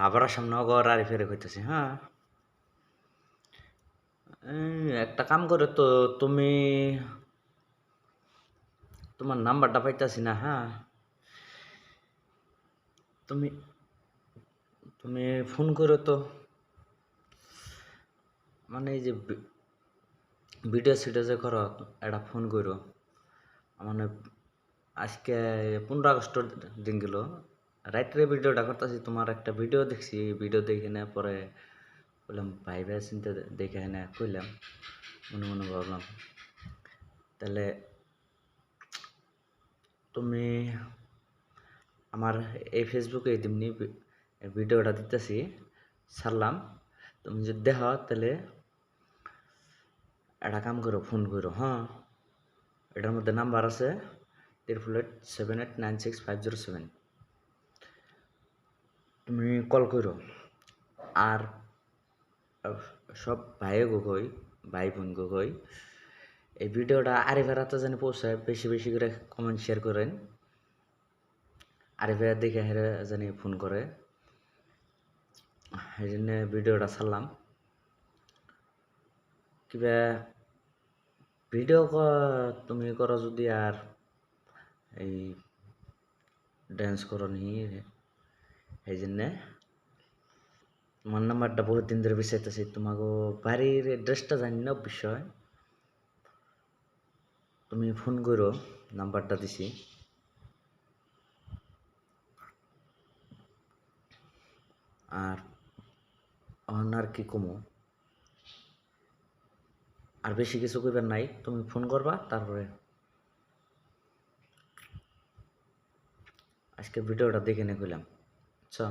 আবার সামনগর আর ফেরে কইতেছি হ্যাঁ। একটা কাম করো তো, তুমি তোমার নাম্বারটা পাইতাছি না হ্যাঁ। তুমি তুমি ফোন করো তো, মানে এই যে ভিডিও সিডিও যে করো, একটা ফোন করো। মানে আজকে 15 আগস্টের দিন গেল, রাত্রে ভিডিওটা করতেছি, তোমার একটা ভিডিও দেখছি, ভিডিও দেখে না পরে বললাম ভাই ভাই চিন্তা দেখে না কইলাম, মনে মনে ভাবলাম তাহলে তুমি আমার এই ফেসবুকে তেমনি ভিডিওটা দিতেছি, ছাড়লাম। তুমি যদি দেখো তাহলে একটা কাম করো, ফোন করো হ্যাঁ। এটার মধ্যে নাম্বার আছে 8878965007। তুমি কল করো। আর সব ভাইও গো কই, ভাই বোন গো কই, এই ভিডিওটা আরে ফেরাতে জানি পৌঁছায়, বেশি বেশি করে কমেন্ট শেয়ার করেন। আরে ফেরা দেখে হেরে জানি ফোন করে, এই জন্য ভিডিওটা ছাড়লাম। কিবা ভিডিও তুমি করো যদি, আর এই ড্যান্স করো নি, এই জন্যে তোমার নাম্বারটা বহুত দিন ধরে বিচাইতেছি। তোমাকে বাড়ির অ্যাড্রেসটা জানি না বিষয়, তুমি ফোন করো, নাম্বারটা দিছি। আর আর কি কমো, আর বেশি কিছু কইবার নাই, তুমি ফোন করবা তারপরে আজকে ভিডিওটা দেখে নে কইলাম। আচ্ছা,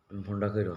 তুমি ফোনটা করো।